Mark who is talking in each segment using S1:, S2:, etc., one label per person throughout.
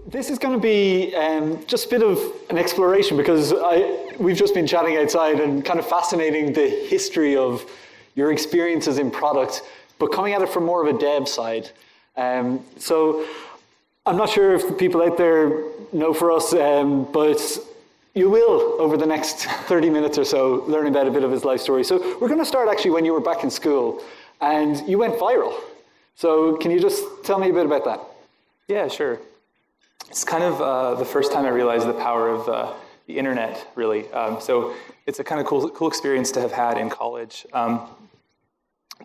S1: this is going to be just a bit of an exploration because we've just been chatting outside and kind of fascinating the history of your experiences in product, but coming at it from more of a dev side. So I'm not sure if the people out there know Feross, but you will, over the next 30 minutes or so, learn about a bit of his life story. So we're going to start actually when you were back in school, and you went viral. So can you just tell me a bit about that?
S2: Yeah, sure. It's kind of the first time I realized the power of the internet, really. So it's a kind of cool experience to have had in college.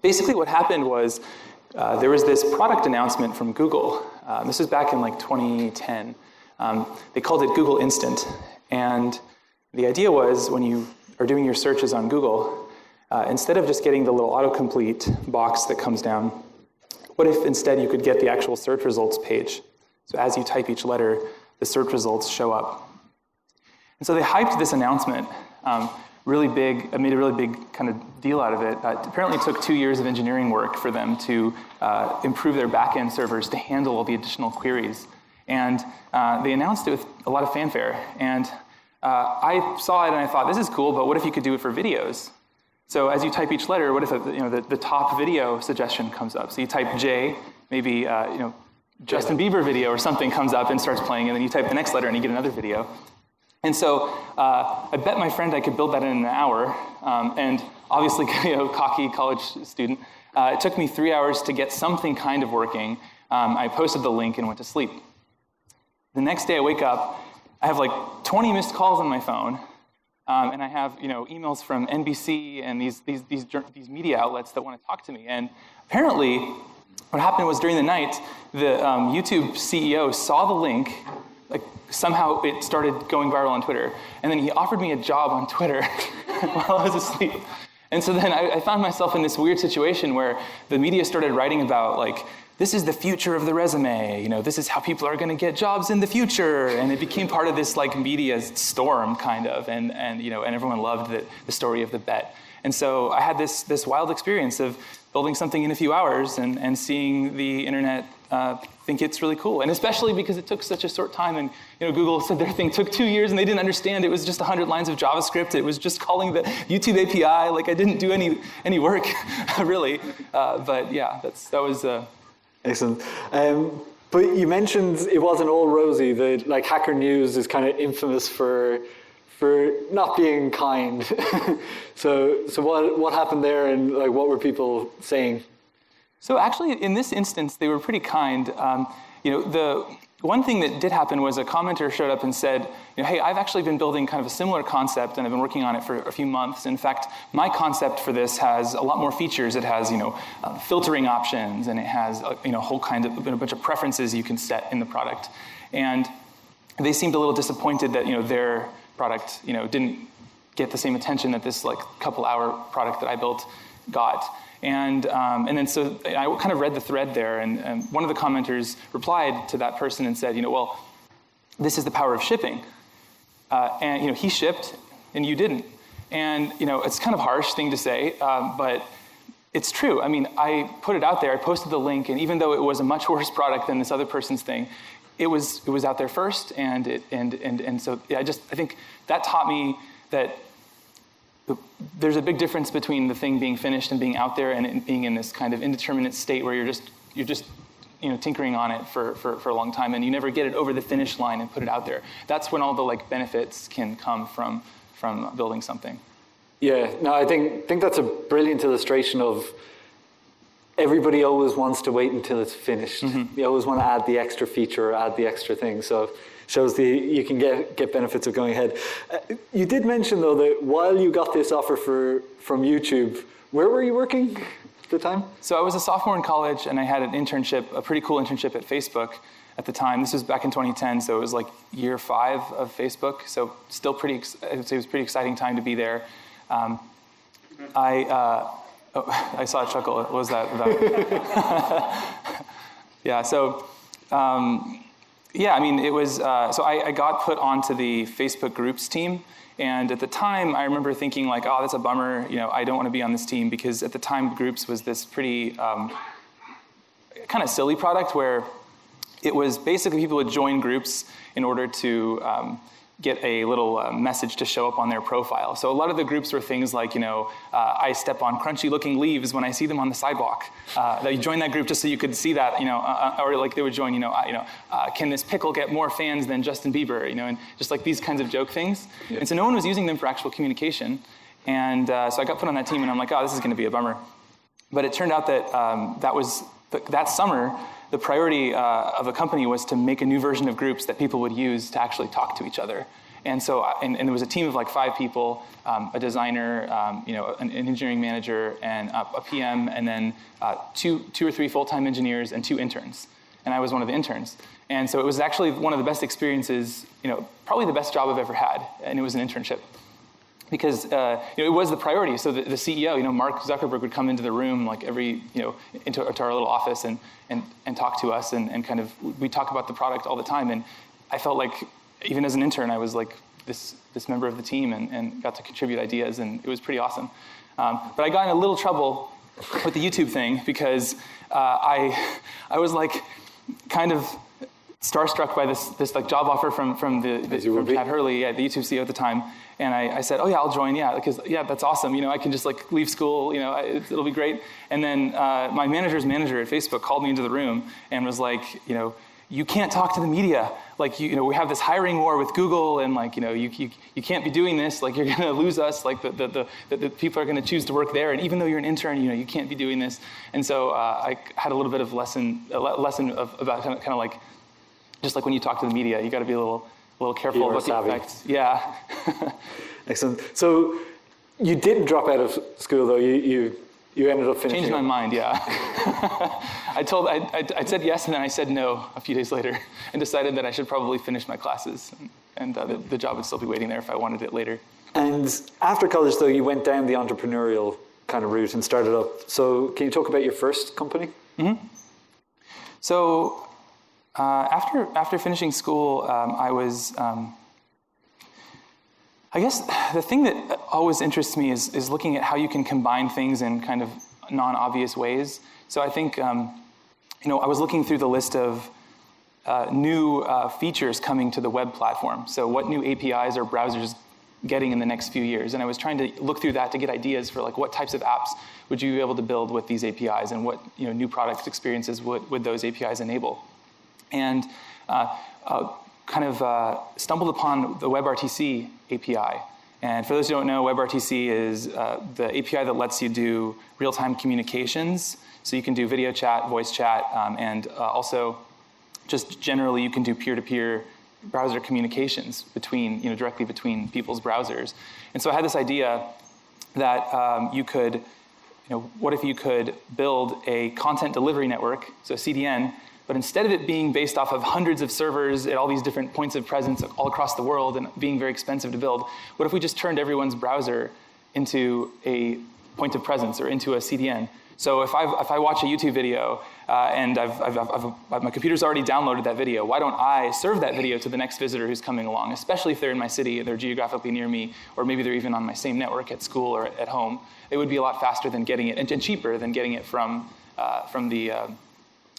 S2: Basically what happened was there was this product announcement from Google. This was back in like 2010. They called it Google Instant. And the idea was when you are doing your searches on Google, instead of just getting the little autocomplete box that comes down, what if instead you could get the actual search results page? So as you type each letter, the search results show up. And so they hyped this announcement really big, made a really big kind of deal out of it. Apparently it took 2 years of engineering work for them to improve their back-end servers to handle all the additional queries. And they announced it with a lot of fanfare. And I saw it and I thought, this is cool, but what if you could do it for videos? So as you type each letter, what if the top video suggestion comes up? So you type J, maybe Justin Bieber video or something comes up and starts playing, and then you type the next letter and you get another video. And so I bet my friend I could build that in an hour. And obviously, cocky college student, it took me 3 hours to get something kind of working. I posted the link and went to sleep. The next day I wake up, I have like 20 missed calls on my phone, and I have emails from NBC and these media outlets that want to talk to me. And apparently, what happened was during the night, the YouTube CEO saw the link. Like somehow it started going viral on Twitter, and then he offered me a job on Twitter while I was asleep. And so then I found myself in this weird situation where the media started writing about like, this is the future of the resume, this is how people are going to get jobs in the future, and it became part of this like media storm kind of, and everyone loved the story of the bet. And so I had this wild experience of building something in a few hours and seeing the internet think it's really cool, and especially because it took such a short time, and Google said their thing took 2 years, and they didn't understand it was just 100 lines of JavaScript. It was just calling the YouTube API. Like I didn't do any work really, but yeah, that was.
S1: Excellent. But you mentioned it wasn't all rosy. That like Hacker News is kind of infamous for not being kind. So what happened there, and like what were people saying?
S2: So actually, in this instance, they were pretty kind. The one thing that did happen was a commenter showed up and said, hey, I've actually been building kind of a similar concept, and I've been working on it for a few months. In fact, my concept for this has a lot more features. It has, filtering options, and it has, a whole kind of a bunch of preferences you can set in the product. And they seemed a little disappointed that, their product, didn't get the same attention that this like couple-hour product that I built got. And then so I kind of read the thread there, and one of the commenters replied to that person and said, well, this is the power of shipping. And he shipped and you didn't. And it's kind of a harsh thing to say, but it's true. I mean, I put it out there, I posted the link, and even though it was a much worse product than this other person's thing, it was out there first, and so yeah, I think that taught me that there's a big difference between the thing being finished and being out there and it being in this kind of indeterminate state where you're just tinkering on it for a long time, and you never get it over the finish line and put it out there. That's when all the like benefits can come from building something.
S1: Yeah, no, I think that's a brilliant illustration of everybody always wants to wait until it's finished. Mm-hmm. You always want to add the extra feature or add the extra thing. So shows you can get benefits of going ahead. You did mention though that while you got this offer from YouTube, where were you working at the time?
S2: So I was a sophomore in college, and I had an internship, a pretty cool internship at Facebook at the time. This was back in 2010, so it was like year 5 of Facebook. So still I would say it was a pretty exciting time to be there. I saw a chuckle. What was that about? Yeah. So. Yeah, I mean, it was, so I got put onto the Facebook groups team, and at the time, I remember thinking like, oh, that's a bummer, I don't want to be on this team, because at the time, groups was this pretty kind of silly product where it was basically people would join groups in order to get a little message to show up on their profile. So a lot of the groups were things like, I step on crunchy-looking leaves when I see them on the sidewalk. That you join that group just so you could see that, or like they would join, can this pickle get more fans than Justin Bieber, and just like these kinds of joke things. Yeah. And so no one was using them for actual communication. And so I got put on that team, and I'm like, oh, this is going to be a bummer. But it turned out that that summer, the priority of the company was to make a new version of groups that people would use to actually talk to each other. And so, and there was a team of like 5 people, a designer, an engineering manager, and a PM, and then two or three full-time engineers and 2 interns. And I was one of the interns. And so it was actually one of the best experiences, probably the best job I've ever had, and it was an internship. Because it was the priority. So the CEO, Mark Zuckerberg, would come into the room like into our little office and talk to us and kind of, we talk about the product all the time. And I felt like, even as an intern, I was like this member of the team and got to contribute ideas, and it was pretty awesome. But I got in a little trouble with the YouTube thing because I was like kind of starstruck by this like job offer from Pat Hurley, the YouTube CEO at the time. And I said, oh yeah, I'll join, because that's awesome. I can just like leave school, it'll be great. And then my manager's manager at Facebook called me into the room and was like, you can't talk to the media. Like, we have this hiring war with Google, and like, you can't be doing this. Like, you're gonna lose us. Like, the people are gonna choose to work there. And even though you're an intern, you can't be doing this. And so I had a little bit of lesson about kind of like, just like when you talk to the media, you got to be a little careful about the effects. Yeah.
S1: Excellent. So you didn't drop out of school, though. You ended up finishing.
S2: Changed my mind, yeah. I said yes, and then I said no a few days later, and decided that I should probably finish my classes, and the job would still be waiting there if I wanted it later.
S1: And after college, though, you went down the entrepreneurial kind of route and started up. So can you talk about your first company? Mm-hmm.
S2: So after finishing school, I was. I guess the thing that always interests me is looking at how you can combine things in kind of non-obvious ways. So I think, I was looking through the list of new features coming to the web platform. So what new APIs are browsers getting in the next few years? And I was trying to look through that to get ideas for like what types of apps would you be able to build with these APIs, and what new product experiences would those APIs enable? And stumbled upon the WebRTC API. And for those who don't know, WebRTC is the API that lets you do real-time communications. So you can do video chat, voice chat, and also just generally you can do peer-to-peer browser communications directly between people's browsers. And so I had this idea that you could, what if you could build a content delivery network, so CDN, but instead of it being based off of hundreds of servers at all these different points of presence all across the world and being very expensive to build, what if we just turned everyone's browser into a point of presence or into a CDN? So if I watch a YouTube video and my computer's already downloaded that video, why don't I serve that video to the next visitor who's coming along, especially if they're in my city, they're geographically near me, or maybe they're even on my same network at school or at home. It would be a lot faster than getting it, and cheaper than getting it from the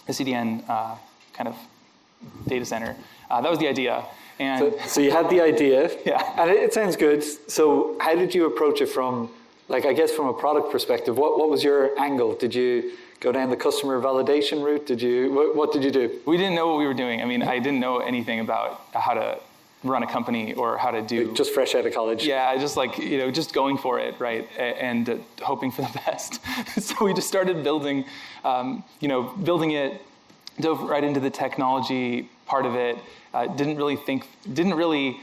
S2: CDN kind of data center. That was the idea. And
S1: so you had the idea,
S2: yeah,
S1: and it sounds good. So how did you approach it from, like, I guess from a product perspective? What was your angle? Did you go down the customer validation route? What did you do?
S2: We didn't know what we were doing. I mean, I didn't know anything about how to run a company or how to do.
S1: Just fresh out of college.
S2: Yeah, just like, just going for it, right? And hoping for the best. So we just started building, building it, dove right into the technology part of it. Didn't really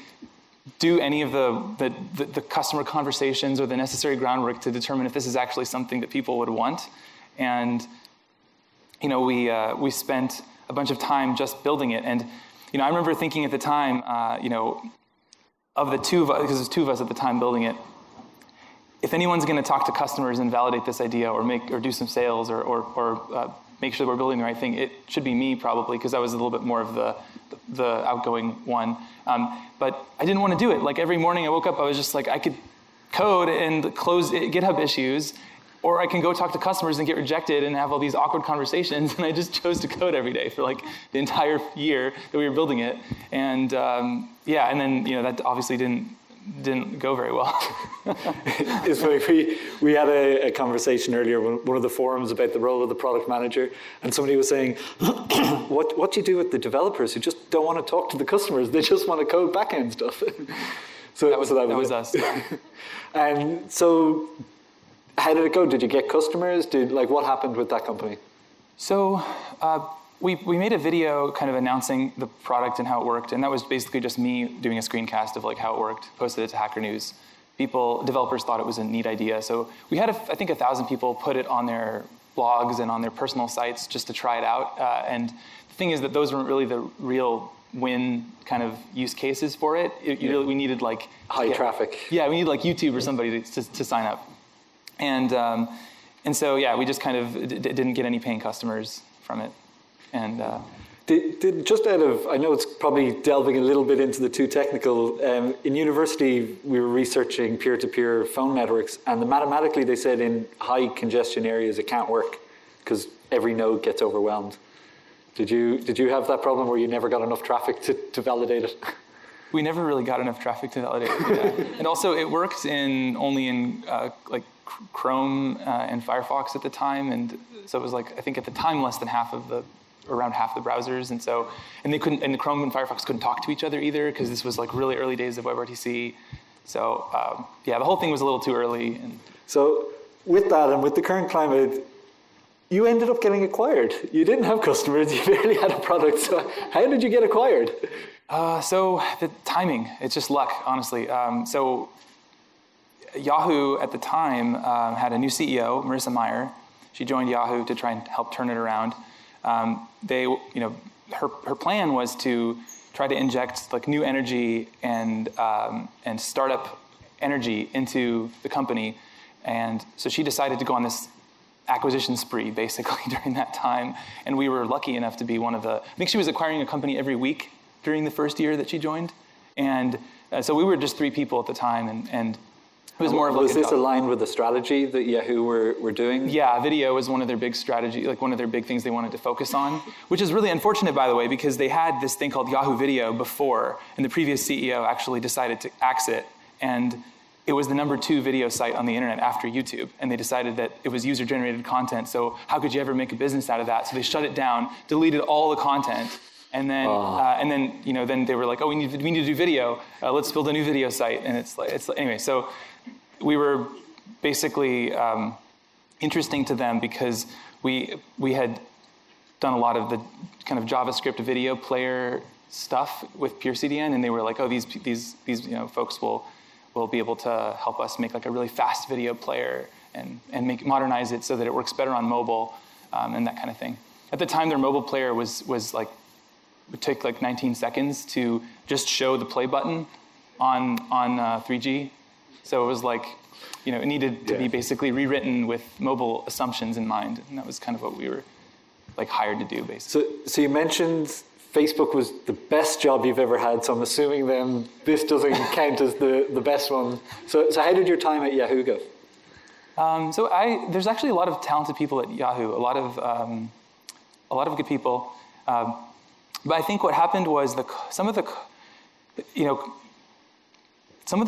S2: do any of the customer conversations or the necessary groundwork to determine if this is actually something that people would want. And, we spent a bunch of time just building it. And, I remember thinking at the time, of the two of us, because there's 2 of us at the time building it, if anyone's going to talk to customers and validate this idea or do some sales or make sure that we're building the right thing, it should be me probably, because I was a little bit more of the outgoing one. But I didn't want to do it. Like every morning I woke up, I was just like, I could code and close GitHub issues Or I can go talk to customers and get rejected and have all these awkward conversations. And I just chose to code every day for like the entire year that we were building it. And yeah, and then that obviously didn't go very well.
S1: It's funny, we had a conversation earlier on one of the forums about the role of the product manager, and somebody was saying, what do you do with the developers who just don't want to talk to the customers? They just want to code backend stuff. So that was
S2: us.
S1: And so how did it go? Did you get customers? What happened with that company?
S2: So we made a video kind of announcing the product and how it worked, and that was basically just me doing a screencast of like how it worked, posted it to Hacker News. Developers thought it was a neat idea. So we had, I think, 1,000 people put it on their blogs and on their personal sites just to try it out. And the thing is that those weren't really the real win kind of use cases for it. We needed like
S1: high traffic.
S2: Yeah, we needed like YouTube or somebody to sign up. And so yeah, we just kind of didn't get any paying customers from it. And
S1: just out of, I know it's probably delving a little bit into the too technical. In university, we were researching peer-to-peer phone networks, and mathematically they said in high congestion areas it can't work because every node gets overwhelmed. Did you have that problem where you never got enough traffic to validate it?
S2: We never really got enough traffic to validate it. Yeah. And also, it worked only in like Chrome and Firefox at the time, and so it was like I think at the time around half the browsers, and they couldn't, and Chrome and Firefox couldn't talk to each other either because this was like really early days of WebRTC. So yeah, the whole thing was a little too early. And
S1: so with that and with the current climate, you ended up getting acquired. You didn't have customers. You barely had a product. So how did you get acquired?
S2: So the timing, it's just luck, honestly. So Yahoo at the time had a new CEO, Marissa Mayer. She joined Yahoo to try and help turn it around. Her plan was to try to inject like new energy and startup energy into the company, and so she decided to go on this acquisition spree basically during that time. And we were lucky enough to be one of the. I think she was acquiring a company every week during the first year that she joined, and so we were just 3 people at the time, and it was more of like
S1: was this aligned with the strategy that Yahoo were doing?
S2: Yeah, video was one of their big strategy, like one of their big things they wanted to focus on, which is really unfortunate, by the way, because they had this thing called Yahoo Video before, and the previous CEO actually decided to axe it, and it was the #2 video site on the internet after YouTube, and they decided that it was user-generated content, so how could you ever make a business out of that? So they shut it down, deleted all the content, and then they were like, oh, we need to do video. Let's build a new video site, and it's anyway. So we were basically interesting to them because we had done a lot of the kind of JavaScript video player stuff with PeerCDN, and they were like, oh, these folks will be able to help us make like a really fast video player and modernize it so that it works better on mobile and that kind of thing. At the time, their mobile player was like would take like 19 seconds to just show the play button on 3G. So it was like, it needed to be basically rewritten with mobile assumptions in mind, and that was kind of what we were like hired to do, basically.
S1: So you mentioned Facebook was the best job you've ever had, so I'm assuming then this doesn't count as the best one. So how did your time at Yahoo go?
S2: There's actually a lot of talented people at Yahoo, a lot of good people. But I think what happened was some of the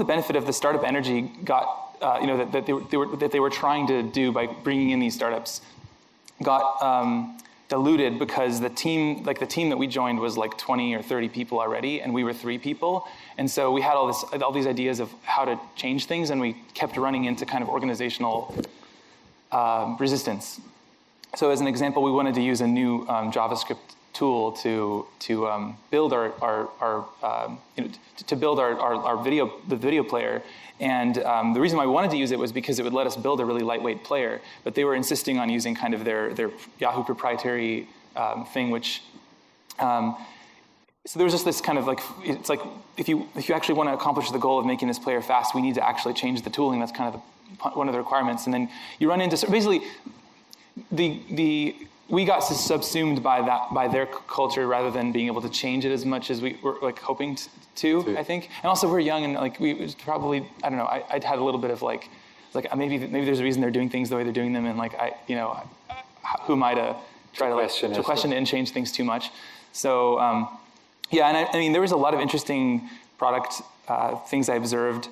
S2: benefit of the startup energy got that they were trying to do by bringing in these startups got diluted because the team that we joined was like 20 or 30 people already, and we were 3 people, and so we had all these ideas of how to change things, and we kept running into kind of organizational resistance. So as an example, we wanted to use a new JavaScript tool to build the video player, and the reason why we wanted to use it was because it would let us build a really lightweight player. But they were insisting on using kind of their Yahoo proprietary thing, which so there was just this kind of like, it's like if you actually want to accomplish the goal of making this player fast, we need to actually change the tooling. That's kind of one of the requirements, and then you run into basically we got subsumed by their culture rather than being able to change it as much as we were like hoping to, I think. And also we're young, and like we was probably, I don't know, I'd had a little bit of like like maybe there's a reason they're doing things the way they're doing them, and like who am I to try to question it and change things too much? So yeah, and I mean there was a lot of interesting product things I observed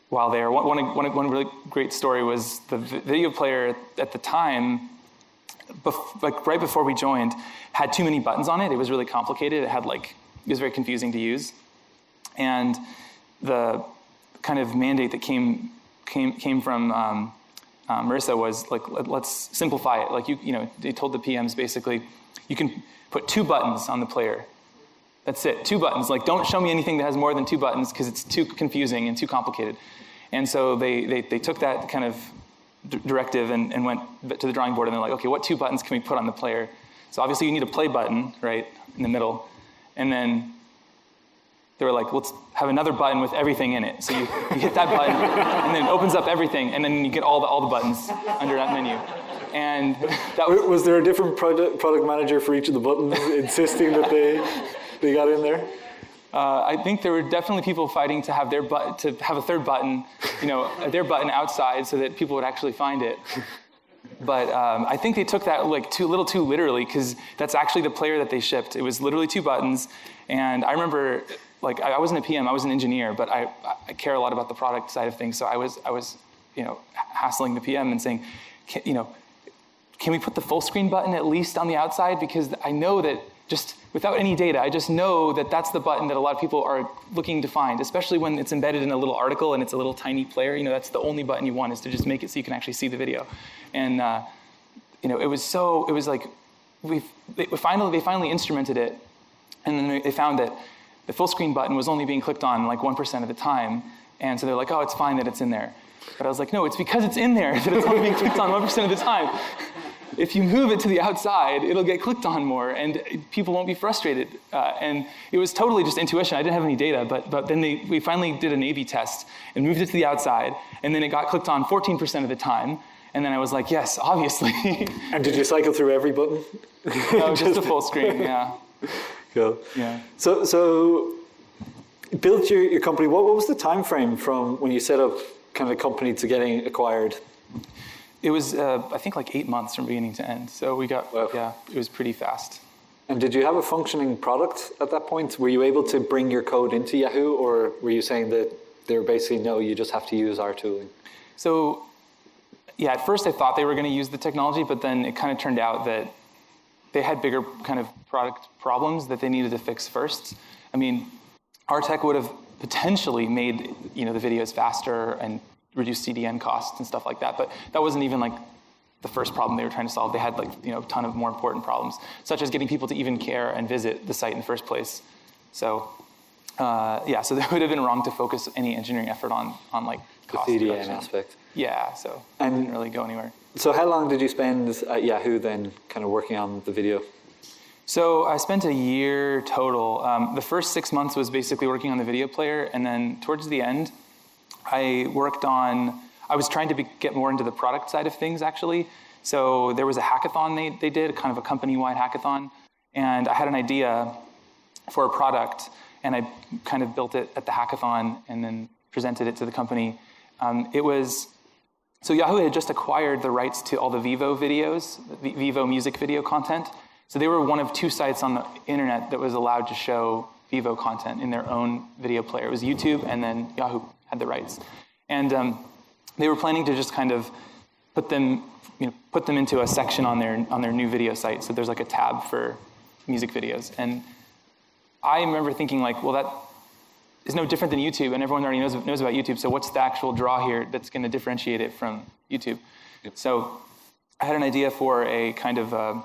S2: while there. One really great story was the video player at the time, like right before we joined, had too many buttons on it. It was really complicated. It was very confusing to use, and the kind of mandate that came from Marissa was like, let's simplify it. Like they told the PMs basically, you can put 2 buttons on the player. That's it, 2 buttons. Like, don't show me anything that has more than 2 buttons because it's too confusing and too complicated. And so they took that kind of directive and went to the drawing board, and they're like, okay, what 2 buttons can we put on the player? So obviously you need a play button, right, in the middle. And then they were like, let's have another button with everything in it. So you hit that button, and then it opens up everything, and then you get all the buttons under that menu. And that was
S1: there a different product manager for each of the buttons, insisting that they got in there?
S2: I think there were definitely people fighting to have a third button, their button outside so that people would actually find it. But I think they took that like a little too literally, because that's actually the player that they shipped. It was literally 2 buttons, and I remember, like, I wasn't a PM, I was an engineer, but I care a lot about the product side of things. So I was hassling the PM and saying, can we put the full screen button at least on the outside? Because I know that just without any data, I just know that that's the button that a lot of people are looking to find, especially when it's embedded in a little article and it's a little tiny player. That's the only button you want, is to just make it so you can actually see the video. And it was like they finally instrumented it, and then they found that the full screen button was only being clicked on like 1% of the time, and so they're like, oh, it's fine that it's in there. But I was like, no, it's because it's in there that it's only being clicked on 1% of the time. If you move it to the outside, it'll get clicked on more, and people won't be frustrated. And it was totally just intuition. I didn't have any data, but then we finally did an A/B test and moved it to the outside, and then it got clicked on 14% of the time. And then I was like, yes, obviously.
S1: And did you cycle through every button?
S2: No, just the full screen, yeah.
S1: Cool.
S2: Yeah.
S1: So built your company. What was the time frame from when you set up kind of a company to getting acquired?
S2: It was, I think, like 8 months from beginning to end. So we got,
S1: wow.
S2: It was pretty fast.
S1: And did you have a functioning product at that point? Were you able to bring your code into Yahoo, or were you saying that they were basically, no, you just have to use our tooling?
S2: So, yeah, at first I thought they were going to use the technology, but then it kind of turned out that they had bigger kind of product problems that they needed to fix first. I mean, our tech would have potentially made, the videos faster and reduce CDN costs and stuff like that, but that wasn't even like the first problem they were trying to solve. They had a ton of more important problems, such as getting people to even care and visit the site in the first place. So so it would have been wrong to focus any engineering effort on like cost
S1: the CDN
S2: reduction
S1: aspect.
S2: Yeah, so it didn't really go anywhere.
S1: So how long did you spend at Yahoo then kind of working on the video?
S2: So I spent a year total. The first 6 months was basically working on the video player, and then towards the end, I was trying to get more into the product side of things, actually. So there was a hackathon they did, kind of a company-wide hackathon, and I had an idea for a product, and I kind of built it at the hackathon and then presented it to the company. So Yahoo had just acquired the rights to all the Vivo videos, the Vivo music video content. So they were one of 2 sites on the internet that was allowed to show Vivo content in their own video player. It was YouTube, and then Yahoo had the rights. And they were planning to just kind of put them into a section on their new video site. So there's like a tab for music videos. And I remember thinking like, well, that is no different than YouTube, and everyone already knows about YouTube. So what's the actual draw here that's going to differentiate it from YouTube? Yep. So I had an idea for a kind of a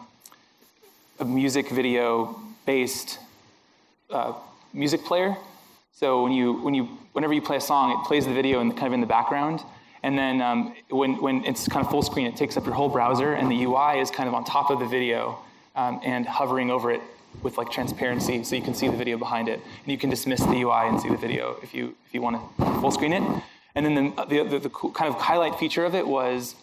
S2: music video based music player. So whenever you play a song, it plays the video kind of in the background. And then when it's kind of full screen, it takes up your whole browser, and the UI is kind of on top of the video and hovering over it with like transparency, so you can see the video behind it. And you can dismiss the UI and see the video if you want to full screen it. And then the cool kind of highlight feature of it was,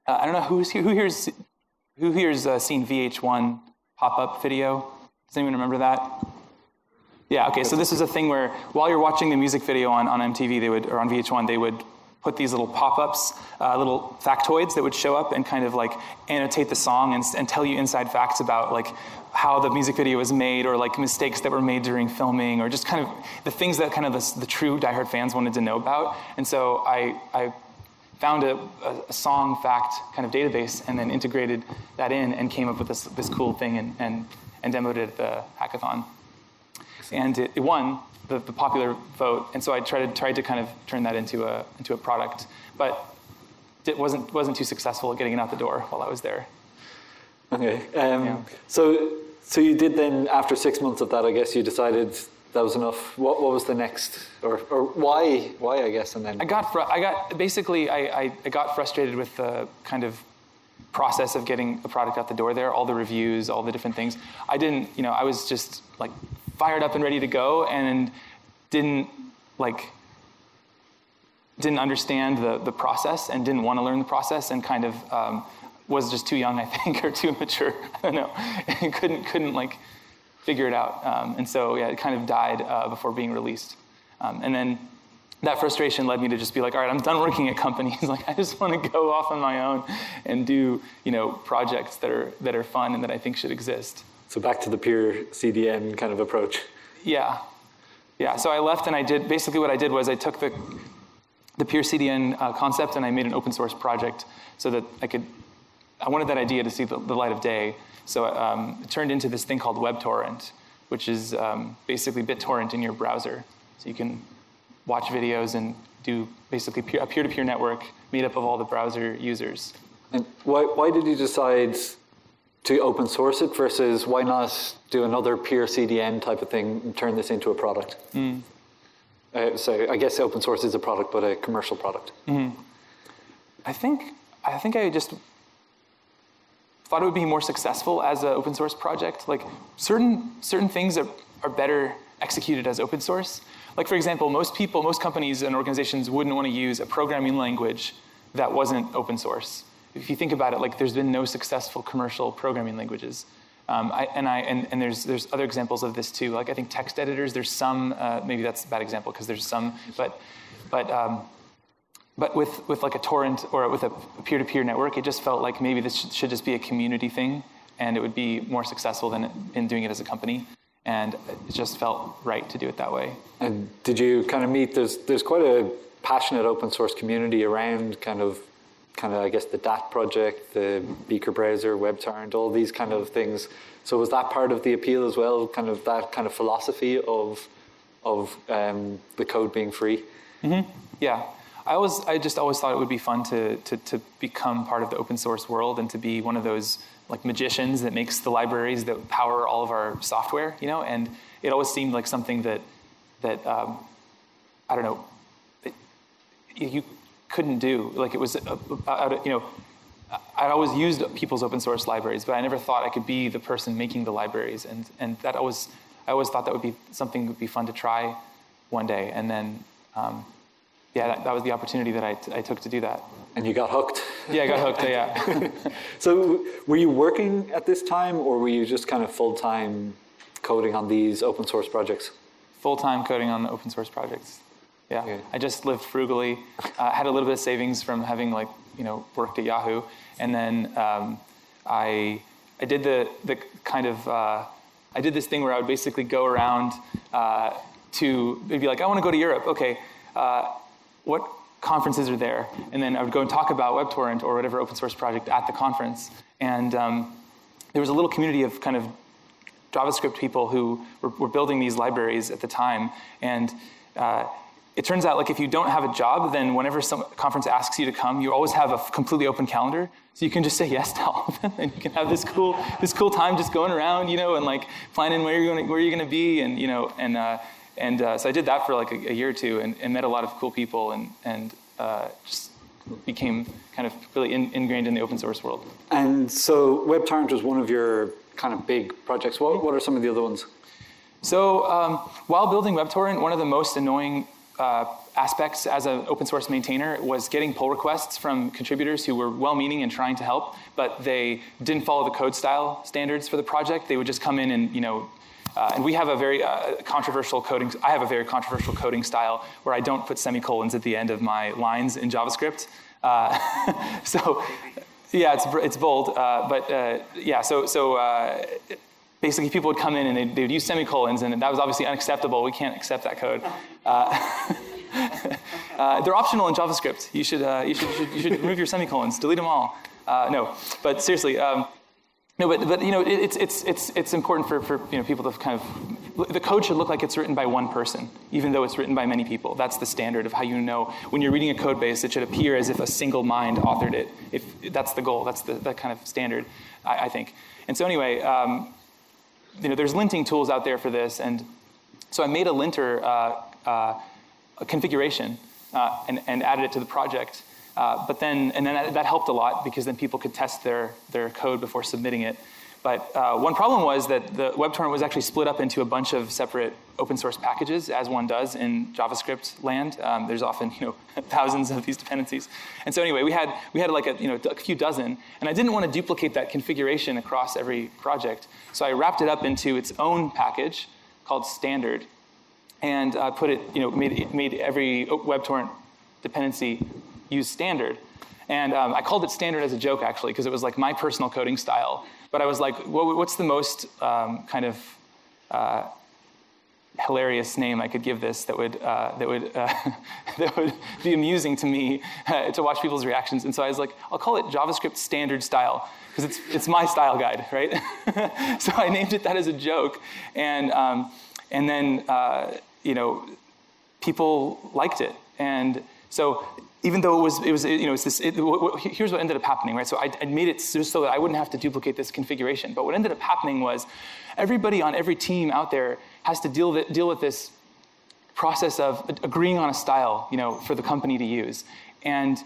S2: I don't know who here's seen VH1 pop-up video. Does anyone remember that? Yeah, okay, so this is a thing where while you're watching the music video on MTV, or on VH1, they would put these little pop-ups, little factoids that would show up and kind of like annotate the song and tell you inside facts about like how the music video was made, or like mistakes that were made during filming, or just kind of the things that kind of the true diehard fans wanted to know about. And so I found a song fact kind of database and then integrated that in and came up with this cool thing and demoed it at the hackathon. And it won the popular vote, and so I tried to kind of turn that into a product, but it wasn't too successful at getting it out the door while I was there.
S1: Okay. So you did then, after 6 months of that, I guess you decided that was enough. What was the next, or why I guess, and then
S2: I got frustrated with the kind of process of getting a product out the door there, all the reviews, all the different things. I was just like fired up and ready to go, and didn't understand the process, and didn't want to learn the process, and kind of was just too young, I think, or too immature. I don't know, and couldn't like figure it out. And so yeah, it kind of died before being released. And then that frustration led me to just be like, all right, I'm done working at companies. Like, I just want to go off on my own and do, projects that are fun and that I think should exist.
S1: So back to the PeerCDN kind of approach.
S2: Yeah. So I left, and basically what I did was I took the PeerCDN concept and I made an open source project so that I wanted that idea to see the light of day. So it turned into this thing called WebTorrent, which is basically BitTorrent in your browser. So you can watch videos and do basically a peer-to-peer network made up of all the browser users.
S1: And why did you decide to open source it versus why not do another PeerCDN type of thing and turn this into a product? So I guess open source is a product, but a commercial product.
S2: Mm-hmm. I think I just thought it would be more successful as an open source project. Like certain things are better executed as open source. Like, for example, most companies and organizations wouldn't want to use a programming language that wasn't open source. If you think about it, like, there's been no successful commercial programming languages. And there's other examples of this too. Like, I think text editors, there's some, maybe that's a bad example because there's some, but with like a torrent or with a peer-to-peer network, it just felt like maybe this should just be a community thing, and it would be more successful than in doing it as a company. And it just felt right to do it that way. And
S1: did you kind of meet, there's quite a passionate open source community around kind of I guess the DAT project, the Beaker browser, WebTorrent, all these kind of things. So was that part of the appeal as well, kind of that kind of philosophy of the code being free?
S2: Mm-hmm. Yeah. I just always thought it would be fun to become part of the open source world and to be one of those like magicians that makes the libraries that power all of our software, and it always seemed like something that I don't know, you couldn't do. Like, it was, I always used people's open source libraries, but I never thought I could be the person making the libraries, and I always thought that would be something that would be fun to try one day, and then that was the opportunity that I took to do that.
S1: And you got hooked.
S2: Yeah, I got hooked, yeah.
S1: So were you working at this time, or were you just kind of full-time coding on these open source projects?
S2: Full-time coding on the open source projects, yeah. Okay. I just lived frugally, had a little bit of savings from having worked at Yahoo, and then I did the kind of, I did this thing where I would basically go around it'd be like, I want to go to Europe, okay, what conferences are there? And then I would go and talk about WebTorrent or whatever open source project at the conference. And there was a little community of kind of JavaScript people who were building these libraries at the time. And it turns out, like, if you don't have a job, then whenever some conference asks you to come, you always have a completely open calendar. So you can just say yes to all of them, and you can have this cool time just going around, and like planning where you're going to be, and so I did that for like a year or two, and met a lot of cool people, and just became kind of really ingrained in the open source world. And
S1: so WebTorrent was one of your kind of big projects. What are some of the other ones?
S2: So while building WebTorrent, one of the most annoying aspects as an open source maintainer was getting pull requests from contributors who were well-meaning and trying to help, but they didn't follow the code style standards for the project. They would just come in and And we have a very controversial coding. I have a very controversial coding style where I don't put semicolons at the end of my lines in JavaScript. So, yeah, it's bold. Yeah, so basically people would come in and they'd use semicolons, and that was obviously unacceptable. We can't accept that code. They're optional in JavaScript. You should remove your semicolons, delete them all. No, but seriously. No, but you know, it's important for you know, people to kind of, the code should look like it's written by one person, even though it's written by many people. That's the standard of how you know when you're reading a code base. It should appear as if a single mind authored it. If that's the goal, that's the kind of standard, I think. And so anyway, you know, there's linting tools out there for this, and so I made a linter a configuration and added it to the project. But then that helped a lot because then people could test their code before submitting it. But one problem was that the WebTorrent was actually split up into a bunch of separate open source packages, as one does in JavaScript land. There's often, you know, thousands of these dependencies. And so anyway, we had like a few dozen, and I didn't want to duplicate that configuration across every project. So I wrapped it up into its own package called standard, and put it, you know, made every WebTorrent dependency use standard. And I called it standard as a joke, actually, because it was like my personal coding style. But I was like, what's the most kind of hilarious name I could give this that would be amusing to me to watch people's reactions? And so I was like, I'll call it JavaScript standard style, because it's my style guide, right? So I named it that as a joke. And then you know, people liked it. And so even though here's what ended up happening, right? So I made it just so that I wouldn't have to duplicate this configuration. But what ended up happening was everybody on every team out there has to deal with this process of agreeing on a style, you know, for the company to use. And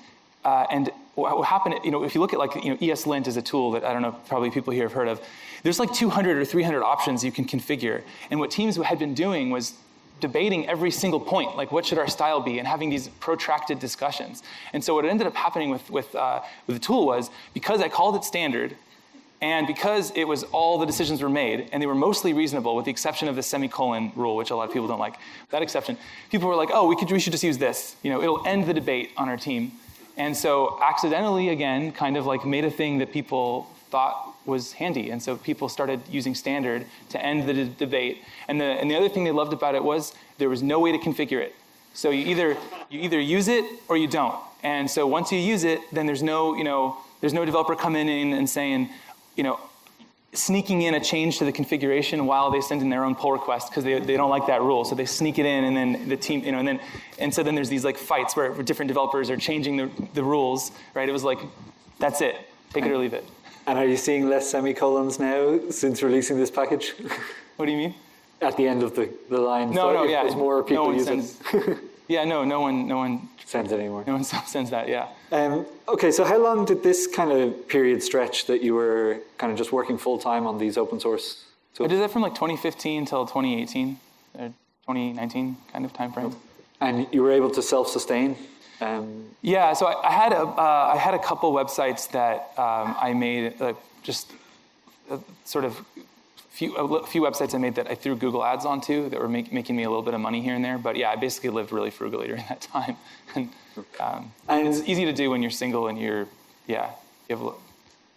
S2: what happened, you know, if you look at like, you know, ESLint is a tool that I don't know, probably people here have heard of. There's like 200 or 300 options you can configure. And what teams had been doing was debating every single point, like what should our style be, and having these protracted discussions. And so what ended up happening with the tool was, because I called it standard, and because it was all the decisions were made, and they were mostly reasonable, with the exception of the semicolon rule, which a lot of people don't like, that exception, people were like, oh, we should just use this. You know, it'll end the debate on our team. And so accidentally, again, kind of like made a thing that people thought was handy. And so people started using standard to end the debate. And the other thing they loved about it was there was no way to configure it. So you either use it or you don't. And so once you use it, then there's no developer coming in and saying, you know, sneaking in a change to the configuration while they send in their own pull request, because they don't like that rule. So they sneak it in, and then the team, you know, and so then there's these like fights where different developers are changing the rules, right? It was like, that's it, take it or leave it.
S1: And are you seeing less semicolons now since releasing this package?
S2: What do you mean?
S1: At the end of the line.
S2: Yeah.
S1: There's more people using it.
S2: Yeah, no one
S1: sends it anymore.
S2: No one sends that, yeah.
S1: Okay, so how long did this kind of period stretch that you were kind of just working full time on these open source tools?
S2: I did that from like 2015 till 2018, 2019 kind of time frame.
S1: And you were able to self-sustain?
S2: Yeah, so I had a couple websites that I made, just sort of a few websites I made that I threw Google Ads onto that were making me a little bit of money here and there. But yeah, I basically lived really frugally during that time. And it's easy to do when you're single and you have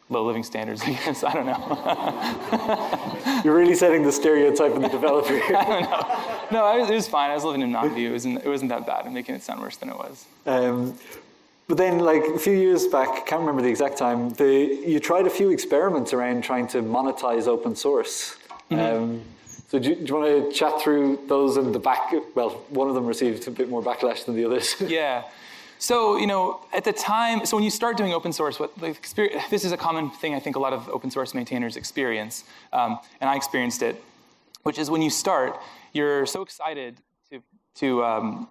S2: low living standards, I guess. I don't know.
S1: You're really setting the stereotype of the developer here.
S2: I don't know. No, it was fine. I was living in Mountain View. It wasn't that bad. I'm making it sound worse than it was.
S1: But then, like a few years back, can't remember the exact time, you tried a few experiments around trying to monetize open source. Mm-hmm. So do you want to chat through those in the back? Well, one of them received a bit more backlash than the others.
S2: Yeah. So, you know, at the time, so when you start doing open source, this is a common thing I think a lot of open source maintainers experience, and I experienced it, which is when you start, you're so excited to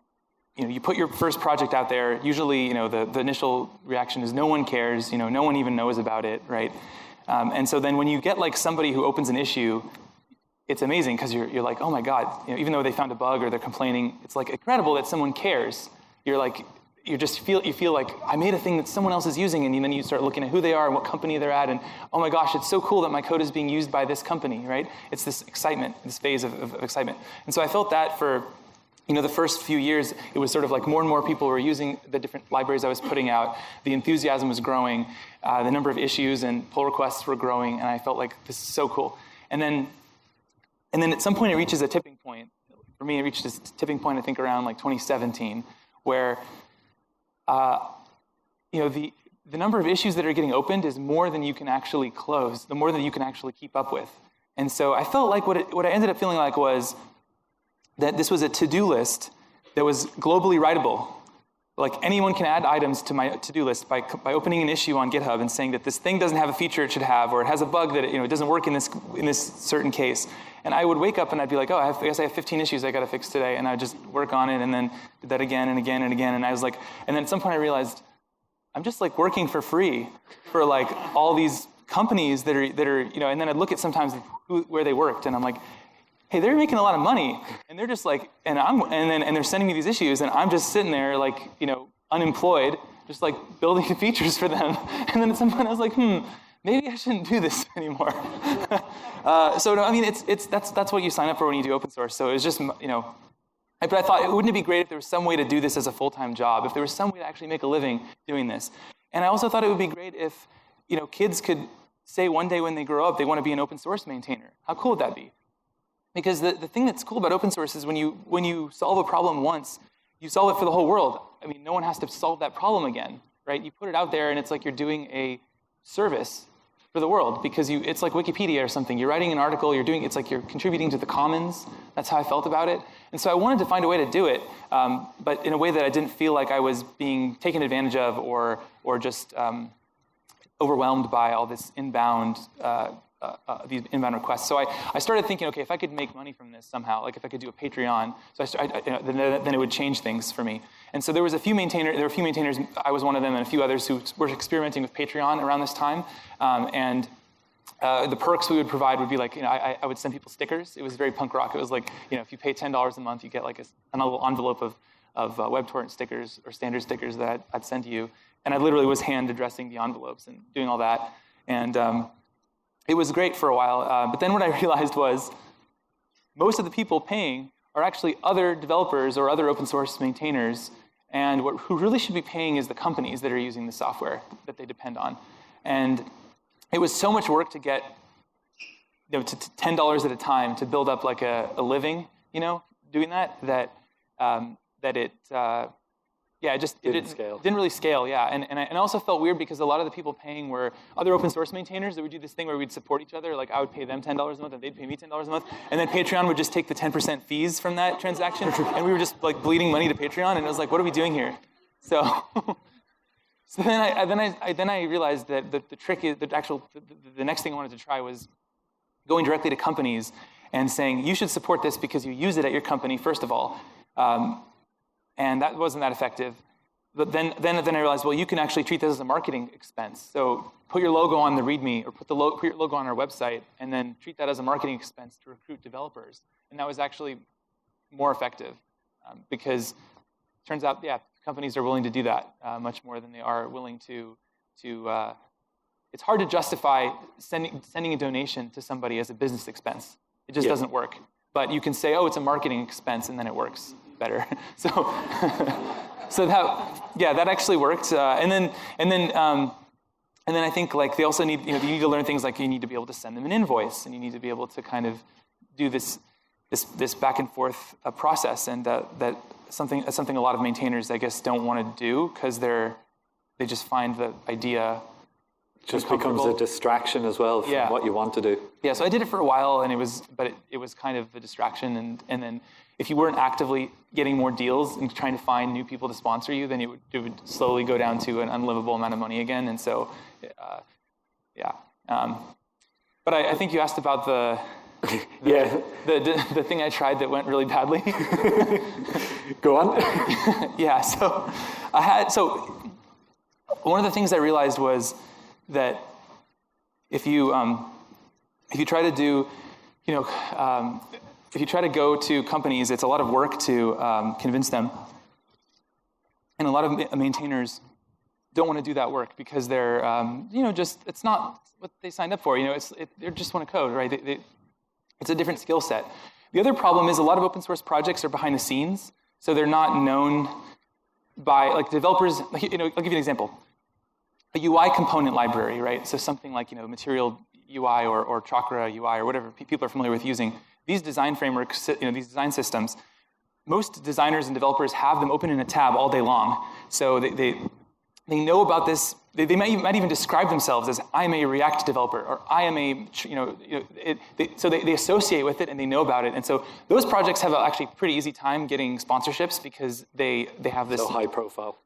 S2: you know, you put your first project out there. Usually, you know, the initial reaction is no one cares. You know, no one even knows about it, right? And so then when you get like somebody who opens an issue, it's amazing because you're like, oh my God, you know, even though they found a bug or they're complaining, it's like incredible that someone cares. You're like, you feel like I made a thing that someone else is using, and then you start looking at who they are and what company they're at, and oh my gosh, it's so cool that my code is being used by this company, right? It's this excitement, this phase of excitement. And so I felt that for the first few years, it was sort of like more and more people were using the different libraries I was putting out. The enthusiasm was growing, the number of issues and pull requests were growing, and I felt like this is so cool. And then at some point it reaches a tipping point. For me, it reached this tipping point, I think, around like 2017, where the number of issues that are getting opened is more than you can actually close, the more than you can actually keep up with. And so I felt like what I ended up feeling like was that this was a to-do list that was globally writable. Like anyone can add items to my to-do list by opening an issue on GitHub and saying that this thing doesn't have a feature it should have, or it has a bug that it doesn't work in this certain case. And I would wake up and I'd be like, oh, I guess I have 15 issues I got to fix today, and I'd just work on it and then do that again and again and again. And I was like, and then at some point I realized I'm just like working for free for like all these companies that are and then I'd look at sometimes where they worked, and I'm like, hey, they're making a lot of money, and they're just like, and they're sending me these issues, and I'm just sitting there like, unemployed, just like building features for them. And then at some point I was like, maybe I shouldn't do this anymore. So no, I mean, that's what you sign up for when you do open source. So it was just, but I thought, wouldn't it be great if there was some way to do this as a full-time job, if there was some way to actually make a living doing this? And I also thought it would be great if, kids could say one day when they grow up they want to be an open source maintainer. How cool would that be? Because the thing that's cool about open source is when you solve a problem once, you solve it for the whole world. I mean, no one has to solve that problem again, right? You put it out there, and it's like you're doing a service for the world, because it's like Wikipedia or something. You're writing an article, it's like you're contributing to the commons. That's how I felt about it. And so I wanted to find a way to do it, but in a way that I didn't feel like I was being taken advantage of or just overwhelmed by all this these inbound requests. So I started thinking, okay, if I could make money from this somehow, like if I could do a Patreon, then it would change things for me. And so there were a few maintainers, I was one of them, and a few others who were experimenting with Patreon around this time. The perks we would provide would be like, I would send people stickers. It was very punk rock. It was like, if you pay $10 a month, you get like a little envelope of WebTorrent stickers or standard stickers that I'd send to you. And I literally was hand addressing the envelopes and doing all that. And it was great for a while, but then what I realized was most of the people paying are actually other developers or other open source maintainers, and who really should be paying is the companies that are using the software that they depend on. And it was so much work to get to $10 at a time to build up like a living, doing that it didn't really scale, yeah. And I also felt weird because a lot of the people paying were other open source maintainers that would do this thing where we'd support each other. Like I would pay them $10 a month and they'd pay me $10 a month. And then Patreon would just take the 10% fees from that transaction. And we were just like bleeding money to Patreon. And it was like, what are we doing here? So then I realized that the trick is, the next thing I wanted to try was going directly to companies and saying, you should support this because you use it at your company, first of all. And that wasn't that effective. But then I realized, well, you can actually treat this as a marketing expense. So put your logo on the README, or put your logo on our website, and then treat that as a marketing expense to recruit developers. And that was actually more effective because it turns out, companies are willing to do that much more than they are willing to. It's hard to justify sending a donation to somebody as a business expense. It just doesn't work. But you can say, oh, it's a marketing expense, and then it works better. So that actually worked. And then I think like they also need, you need to learn things like you need to be able to send them an invoice, and you need to be able to kind of do this back and forth process, and that's something a lot of maintainers, I guess, don't want to do because they just find the idea
S1: just becomes a distraction as well from what you want to do. Yeah, so I did it for a while, and it was kind of a distraction, and then if you weren't actively getting more deals and trying to find new people to sponsor you, then it would slowly go down to an unlivable amount of money again, and so but I think you asked about the thing I tried that went really badly. Go on.
S2: Yeah, so one of the things I realized was that if you try to do, if you try to go to companies, it's a lot of work to convince them And a lot of maintainers don't want to do that work because they're, it's not what they signed up for. They just want to code, right? It's a different skill set. The other problem is a lot of open source projects are behind the scenes, so they're not known by, like, developers. I'll give you an example. A UI component library, right? So something like, Material UI or Chakra UI or whatever people are familiar with using. These design frameworks, these design systems, most designers and developers have them open in a tab all day long. So they know about this. They might even describe themselves as, I'm a React developer, or I am a, so they associate with it and they know about it. And so those projects have actually a pretty easy time getting sponsorships because they have this.
S1: So high profile.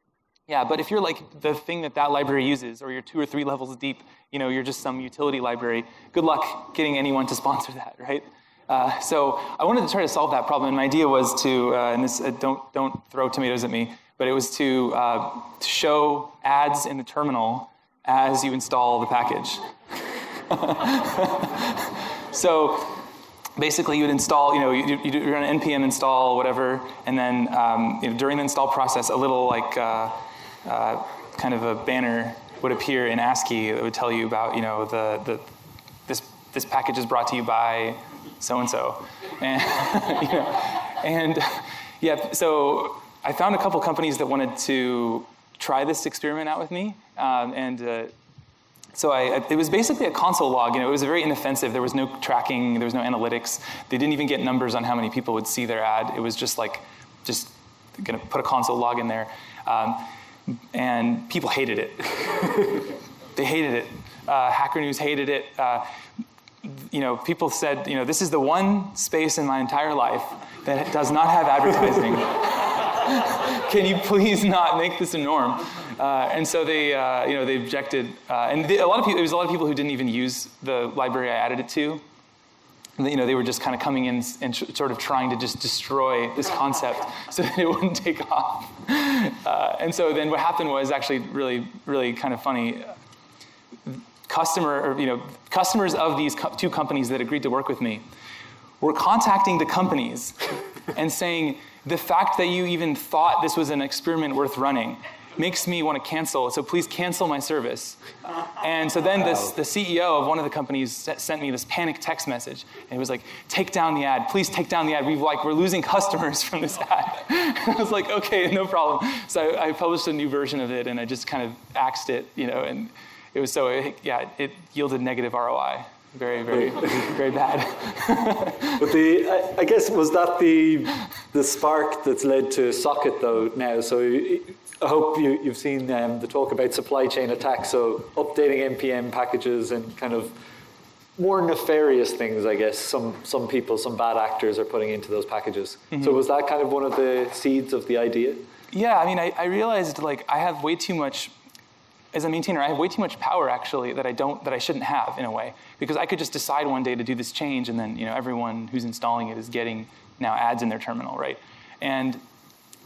S2: Yeah, but if you're like the thing that library uses, or you're 2 or 3 levels deep, you're just some utility library, good luck getting anyone to sponsor that, right? So I wanted to try to solve that problem, and my idea was to, and this, don't throw tomatoes at me, but it was to show ads in the terminal as you install the package. So basically, you'd install, you run an npm install, whatever, and then during the install process, a little kind of a banner would appear in ASCII that would tell you about, this package is brought to you by so and so, and so I found a couple companies that wanted to try this experiment out with me, so it was basically a console log. It was very inoffensive. There was no tracking. There was no analytics. They didn't even get numbers on how many people would see their ad. It was just going to put a console log in there. And people hated it. They hated it. Hacker News hated it. People said, this is the one space in my entire life that does not have advertising. Can you please not make this a norm? And so they objected. And there was a lot of people who didn't even use the library I added it to. They were just kind of coming in and sort of trying to just destroy this concept so that it wouldn't take off. And so then what happened was actually really, really kind of funny. Customers of these 2 companies that agreed to work with me were contacting the companies and saying, the fact that you even thought this was an experiment worth running makes me want to cancel, so please cancel my service. And so then the CEO of one of the companies sent me this panic text message, and it was like, take down the ad, please take down the ad, we're losing customers from this ad. And I was like, okay, no problem. So I published a new version of it, and I just kind of axed it, and it was it yielded negative ROI. Very, very, very bad.
S1: But I guess, was that the spark that's led to Socket though now? So I hope you've seen the talk about supply chain attacks, so updating NPM packages and kind of more nefarious things, I guess, some people, some bad actors are putting into those packages. Mm-hmm. So was that kind of one of the seeds of the idea?
S2: Yeah, I realized I have way too much. As a maintainer, I have way too much power, actually, that I shouldn't have, in a way, because I could just decide one day to do this change, and then everyone who's installing it is getting now ads in their terminal, right? And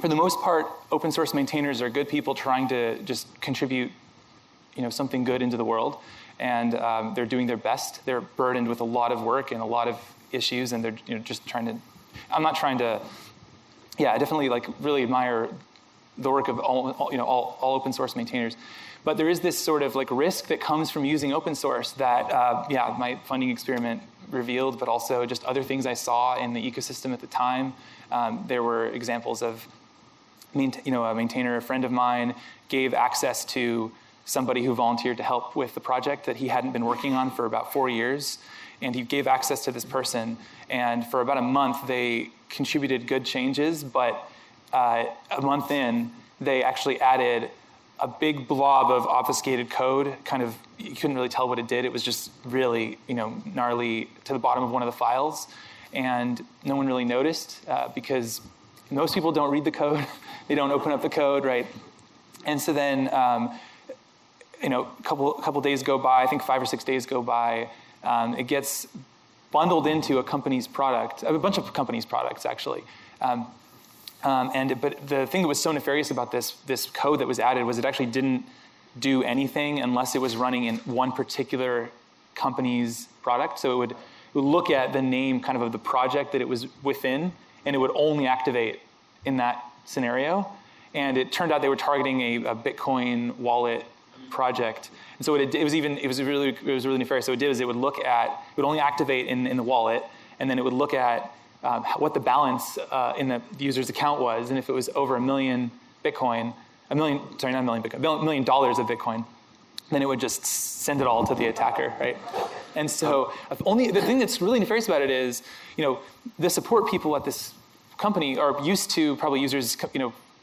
S2: for the most part, open source maintainers are good people trying to just contribute, something good into the world, and they're doing their best. They're burdened with a lot of work and a lot of issues, and they're just trying to. I'm not trying to. Yeah, I definitely really admire the work of all open source maintainers. But there is this sort of risk that comes from using open source that, my funding experiment revealed, but also just other things I saw in the ecosystem at the time. There were examples of, a maintainer, a friend of mine, gave access to somebody who volunteered to help with the project that he hadn't been working on for about 4 years. And he gave access to this person. And for about a month, they contributed good changes. But a month in, they actually added a big blob of obfuscated code. Kind of, you couldn't really tell what it did. It was just really, gnarly to the bottom of one of the files. And no one really noticed because most people don't read the code. They don't open up the code, right? And so then, a couple days go by. I think 5 or 6 days go by. It gets bundled into a company's product, a bunch of companies' products, actually. But the thing that was so nefarious about this code that was added was it actually didn't do anything unless it was running in one particular company's product. So it would look at the name kind of the project that it was within, and it would only activate in that scenario. and it turned out they were targeting a Bitcoin wallet project. And so it was really nefarious. So it did is it would only activate in the wallet, and then it would look at what the balance in the user's account was, and if it was over $1 million Bitcoin, $1 million of Bitcoin, then it would just send it all to the attacker, right? And so the thing that's really nefarious about it is, the support people at this company are used to probably users,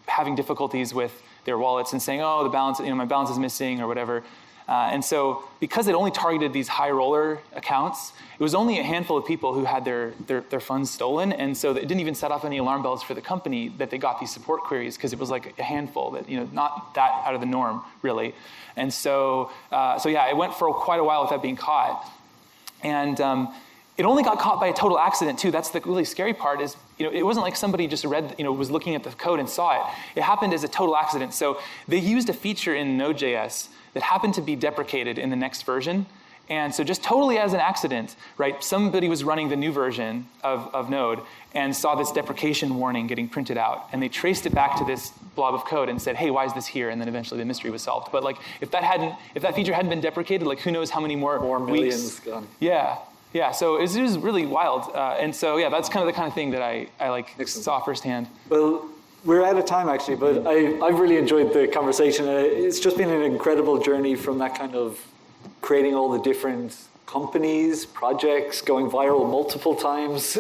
S2: having difficulties with their wallets and saying, oh, the balance, my balance is missing or whatever. And so because it only targeted these high roller accounts, it was only a handful of people who had their funds stolen. And so it didn't even set off any alarm bells for the company that they got these support queries, because it was like a handful that, not that out of the norm, really. And so yeah, it went for quite a while without being caught. And it only got caught by a total accident too. That's the really scary part is, it wasn't like somebody just read, was looking at the code and saw it. It happened as a total accident. So they used a feature in Node.js that happened to be deprecated in the next version. And so just totally as an accident, right, somebody was running the new version of Node and saw this deprecation warning getting printed out. And they traced it back to this blob of code and said, hey, why is this here? And then eventually the mystery was solved. But like, if that feature hadn't been deprecated, like who knows how many more
S1: millions
S2: weeks.
S1: Gone.
S2: Yeah, so it was really wild. And so yeah, that's kind of the thing that I saw firsthand.
S1: Well, we're out of time actually, but I've really enjoyed the conversation. It's just been an incredible journey from that kind of creating all the different companies, projects, going viral multiple times.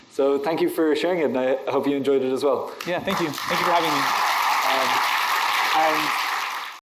S1: So thank you for sharing it, and I hope you enjoyed it as well.
S2: Yeah, thank you. Thank you for having me.